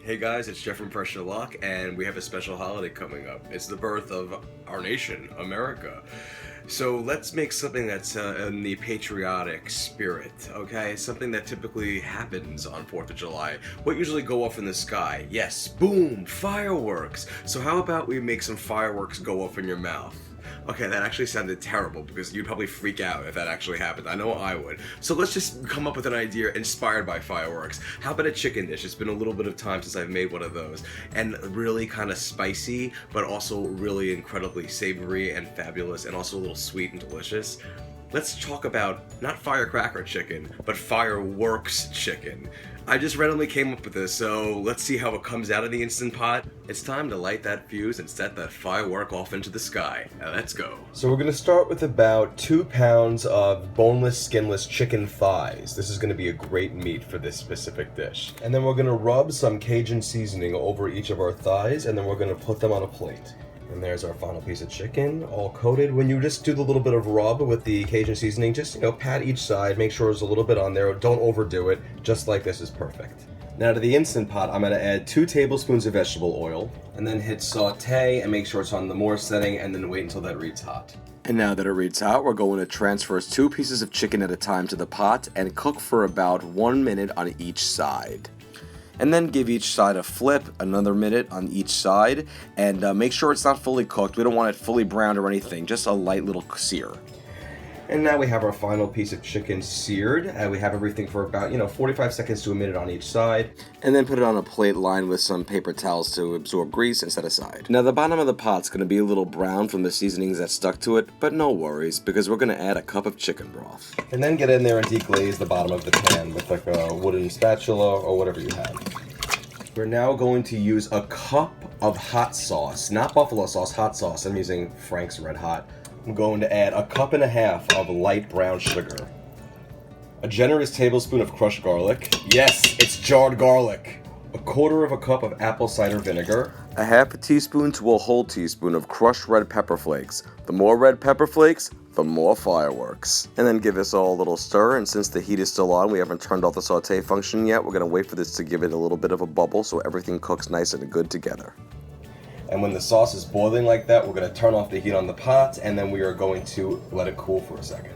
Hey guys, it's Jeff from Pressure Lock, and we have a special holiday coming up. It's the birth of our nation, America. So let's make something that's in the patriotic spirit, okay? Something that typically happens on 4th of July. What usually go off in the sky? Yes, boom, fireworks. So how about we make some fireworks go off in your mouth? Okay, that actually sounded terrible because you'd probably freak out if that actually happened. I know I would. So let's just come up with an idea inspired by fireworks. How about a chicken dish? It's been a little bit of time since I've made one of those. And really kind of spicy, but also really incredibly savory and fabulous, and also a little sweet and delicious. Let's talk about not firecracker chicken, but fireworks chicken. I just randomly came up with this, so let's see how it comes out of the Instant Pot. It's time to light that fuse and set that firework off into the sky. Now let's go. So we're gonna start with about 2 pounds of boneless, skinless chicken thighs. This is gonna be a great meat for this specific dish. And then we're gonna rub some Cajun seasoning over each of our thighs, and then we're gonna put them on a plate. And there's our final piece of chicken, all coated. When you just do the little bit of rub with the Cajun seasoning, just, pat each side, make sure there's a little bit on there. Don't overdo it. Just like this is perfect. Now to the Instant Pot, I'm gonna add 2 tablespoons of vegetable oil, and then hit saute and make sure it's on the more setting, and then wait until that reads hot. And now that it reads hot, we're going to transfer 2 pieces of chicken at a time to the pot and cook for about 1 minute on each side. And then give each side a flip, another minute on each side, and make sure it's not fully cooked. We don't want it fully browned or anything, just a light little sear. And now we have our final piece of chicken seared, and we have everything for about, 45 seconds to a minute on each side. And then put it on a plate lined with some paper towels to absorb grease and set aside. Now the bottom of the pot's going to be a little brown from the seasonings that stuck to it, but no worries, because we're going to add a cup of chicken broth. And then get in there and deglaze the bottom of the pan with like a wooden spatula or whatever you have. We're now going to use a cup of hot sauce, not buffalo sauce, hot sauce. I'm using Frank's Red Hot. I'm going to add a cup and a half of light brown sugar, a generous tablespoon of crushed garlic. Yes, it's jarred garlic. A quarter of a cup of apple cider vinegar, a half a teaspoon to a whole teaspoon of crushed red pepper flakes. The more red pepper flakes, the more fireworks. And then give this all a little stir, and since the heat is still on, we haven't turned off the saute function yet. We're going to wait for this to give it a little bit of a bubble so everything cooks nice and good together. And when the sauce is boiling like that, we're going to turn off the heat on the pot, and then we are going to let it cool for a second.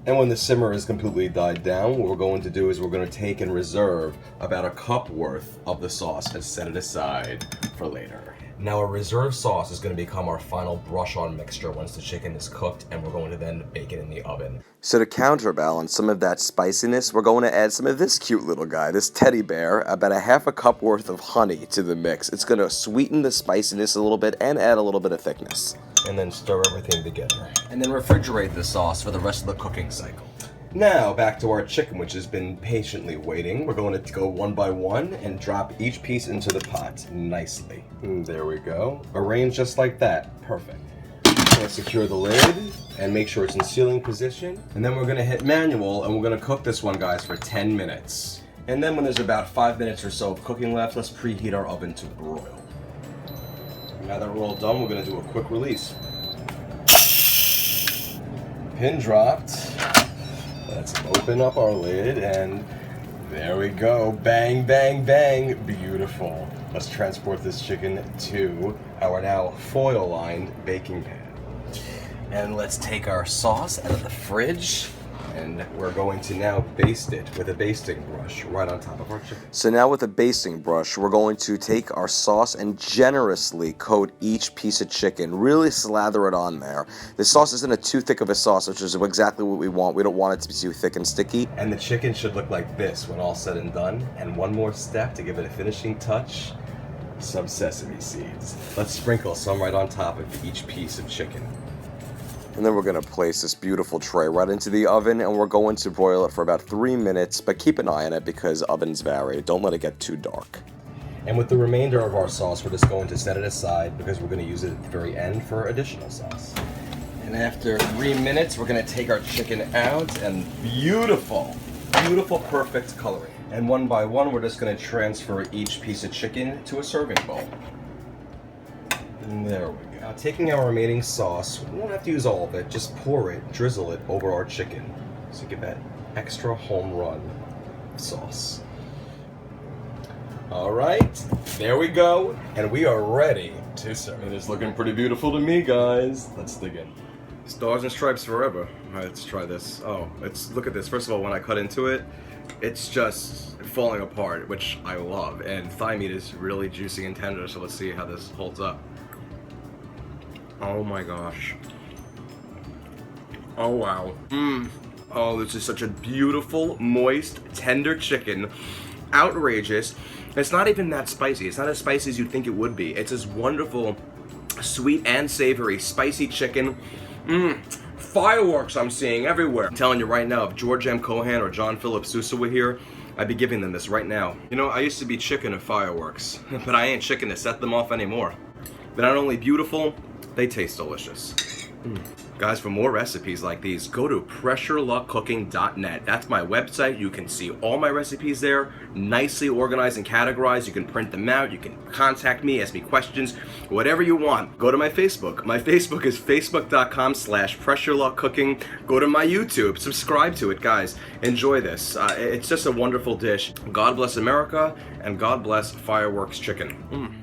And when the simmer is completely died down, what we're going to do is we're going to take and reserve about a cup worth of the sauce and set it aside for later. Now our reserve sauce is going to become our final brush-on mixture once the chicken is cooked, and we're going to then bake it in the oven. So to counterbalance some of that spiciness, we're going to add some of this cute little guy, this teddy bear, about a half a cup worth of honey to the mix. It's going to sweeten the spiciness a little bit and add a little bit of thickness. And then stir everything together. And then refrigerate the sauce for the rest of the cooking cycle. Now, back to our chicken, which has been patiently waiting. We're going to go one by one and drop each piece into the pot nicely. And there we go. Arrange just like that. Perfect. Let's secure the lid and make sure it's in sealing position. And then we're going to hit manual, and we're going to cook this one, guys, for 10 minutes. And then when there's about 5 minutes or so of cooking left, let's preheat our oven to broil. Now that we're all done, we're going to do a quick release. Pin dropped. Let's open up our lid, and there we go. Bang, bang, bang. Beautiful. Let's transport this chicken to our now foil-lined baking pan. And let's take our sauce out of the fridge, and we're going to now baste it with a basting brush right on top of our chicken. So now with a basting brush, we're going to take our sauce and generously coat each piece of chicken. Really slather it on there. The sauce isn't too thick of a sauce, which is exactly what we want. We don't want it to be too thick and sticky. And the chicken should look like this when all said and done. And one more step to give it a finishing touch, some sesame seeds. Let's sprinkle some right on top of each piece of chicken. And then we're going to place this beautiful tray right into the oven, and we're going to broil it for about 3 minutes, but keep an eye on it because ovens vary. Don't let it get too dark. And with the remainder of our sauce, we're just going to set it aside because we're going to use it at the very end for additional sauce. And after 3 minutes, we're going to take our chicken out, and beautiful, perfect coloring. And one by one, we're just going to transfer each piece of chicken to a serving bowl. And there we go. Now, taking our remaining sauce, we don't have to use all of it, just pour it, drizzle it over our chicken. So get that extra home run sauce. All right, there we go, and we are ready to serve. It is looking pretty beautiful to me, guys. Let's dig in. Stars and stripes forever. All right, let's try this. Oh, look at this. First of all, when I cut into it, it's just falling apart, which I love. And thigh meat is really juicy and tender, so let's see how this holds up. Oh my gosh. Oh wow. Oh, this is such a beautiful, moist, tender chicken. Outrageous. It's not even that spicy. It's not as spicy as you'd think it would be. It's this wonderful, sweet and savory, spicy chicken. Fireworks I'm seeing everywhere. I'm telling you right now, if George M. Cohan or John Philip Sousa were here, I'd be giving them this right now. You know, I used to be chicken of fireworks, but I ain't chicken to set them off anymore. They're not only beautiful, they taste delicious. Guys, for more recipes like these, go to pressureluckcooking.net. That's my website. You can see all my recipes there, nicely organized and categorized. You can print them out. You can contact me, ask me questions, whatever you want. Go to my Facebook. My Facebook is facebook.com/pressureluckcooking. Go to my YouTube. Subscribe to it, guys. Enjoy this. It's just a wonderful dish. God bless America, and God bless Fireworks Chicken.